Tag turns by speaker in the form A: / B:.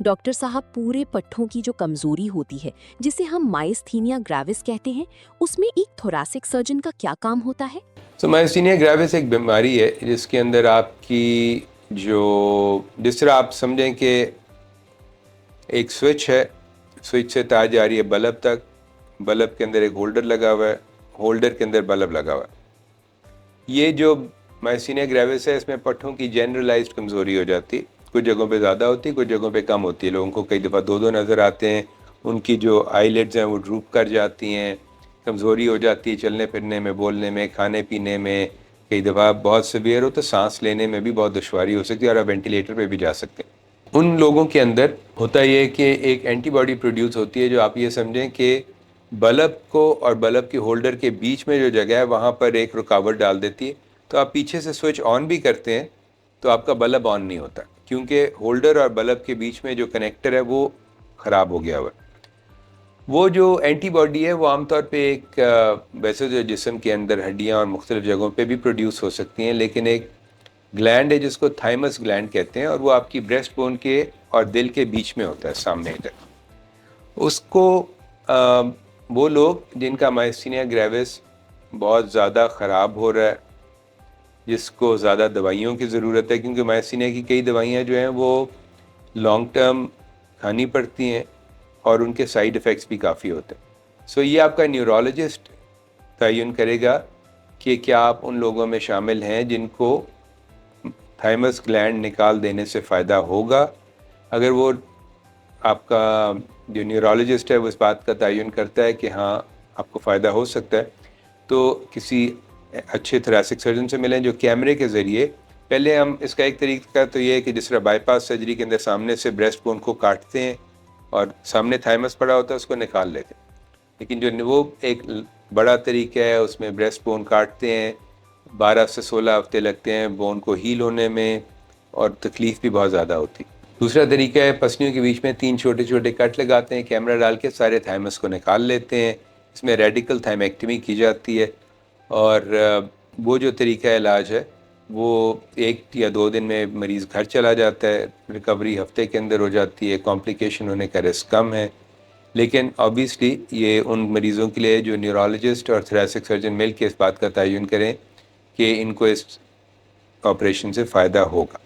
A: Doctor साहब, पूरे पट्टों की जो कमजोरी होती है जिसे हम माइस्थीनिया ग्रेविस कहते हैं, उसमें एक थोरैसिक सर्जन का क्या काम होता है?
B: तो माइस्थीनिया ग्रेविस एक बीमारी है जिसके अंदर आपकी जो जिस तरह आप समझें कि एक स्विच है, स्विच से तार जा रही है बल्ब तक, बल्ब के अंदर एक होल्डर लगा हुआ है, होल्डर के अंदर बल्ब लगा हुआ है। ये जो माइस्थीनिया ग्रेविस है, इसमें पट्टों की जनरलाइज्ड कमज़ोरी हो जाती है। कुछ जगहों पे ज़्यादा होती है, कुछ जगहों पे कम होती है। लोगों को कई दफ़ा दो दो नज़र आते हैं, उनकी जो आईलिड्स हैं वो ड्रूप कर जाती हैं, कमज़ोरी हो जाती है चलने फिरने में, बोलने में, खाने पीने में। कई दफ़ा बहुत सीवियर हो तो सांस लेने में भी बहुत दुश्वारी हो सकती है और आप वेंटिलेटर पे भी जा सकते हैं। उन लोगों के अंदर होता ये कि एक एंटीबॉडी प्रोड्यूस होती है जो आप ये समझें कि बल्ब को और बल्ब के होल्डर के बीच में जो जगह है वहाँ पर एक रुकावट डाल देती है। तो आप पीछे से स्विच ऑन भी करते हैं तो आपका बल्ब ऑन नहीं होता, क्योंकि होल्डर और बल्ब के बीच में जो कनेक्टर है वो ख़राब हो गया हुआ है। वो जो एंटीबॉडी है वो आमतौर पे एक वैसे जो जिस्म के अंदर हड्डियाँ और मुख्तलिफ जगहों पे भी प्रोड्यूस हो सकती हैं, लेकिन एक ग्लैंड है जिसको थाइमस ग्लैंड कहते हैं और वो आपकी ब्रेस्ट बोन के और दिल के बीच में होता है, सामने इधर। उसको वो लोग जिनका माइस्थीनिया ग्रेविस बहुत ज़्यादा ख़राब हो रहा है, जिसको ज़्यादा दवाइयों की ज़रूरत है, क्योंकि माइस्थीनिया की कई दवाइयाँ जो हैं वो लॉन्ग टर्म खानी पड़ती हैं और उनके साइड इफ़ेक्ट्स भी काफ़ी होते हैं। सो ये आपका न्यूरोलॉजिस्ट तयन करेगा कि क्या आप उन लोगों में शामिल हैं जिनको थाइमस ग्लैंड निकाल देने से फ़ायदा होगा। अगर वो आपका जो न्यूरोलॉजिस्ट है वो इस बात का तयन करता है कि हाँ आपको फ़ायदा हो सकता है, तो किसी अच्छे थोरैसिक सर्जन से मिलें जो कैमरे के ज़रिए। पहले हम इसका एक तरीका तो ये है कि जिस तरह बाईपास सर्जरी के अंदर सामने से ब्रेस्ट बोन को काटते हैं और सामने थाइमस पड़ा होता है उसको निकाल लेते हैं, लेकिन जो वो एक बड़ा तरीका है उसमें ब्रेस्ट बोन काटते हैं, 12 से 16 हफ्ते लगते हैं बोन को हील होने में और तकलीफ़ भी बहुत ज़्यादा होती। दूसरा तरीका है पसलियों के बीच में 3 छोटे छोटे कट लगाते हैं, कैमरा डाल के सारे थाइमस को निकाल लेते हैं। इसमें रेडिकल थाइमेक्टमी की जाती है और वो जो तरीका इलाज है वो 1 या 2 दिन में मरीज़ घर चला जाता है, रिकवरी हफ्ते के अंदर हो जाती है, कॉम्प्लिकेशन होने का रिस्क कम है। लेकिन ऑब्वियसली ये उन मरीज़ों के लिए जो न्यूरोलॉजिस्ट और थोरैसिक सर्जन मिल के इस बात का तयन करें कि इनको इस ऑपरेशन से फ़ायदा होगा।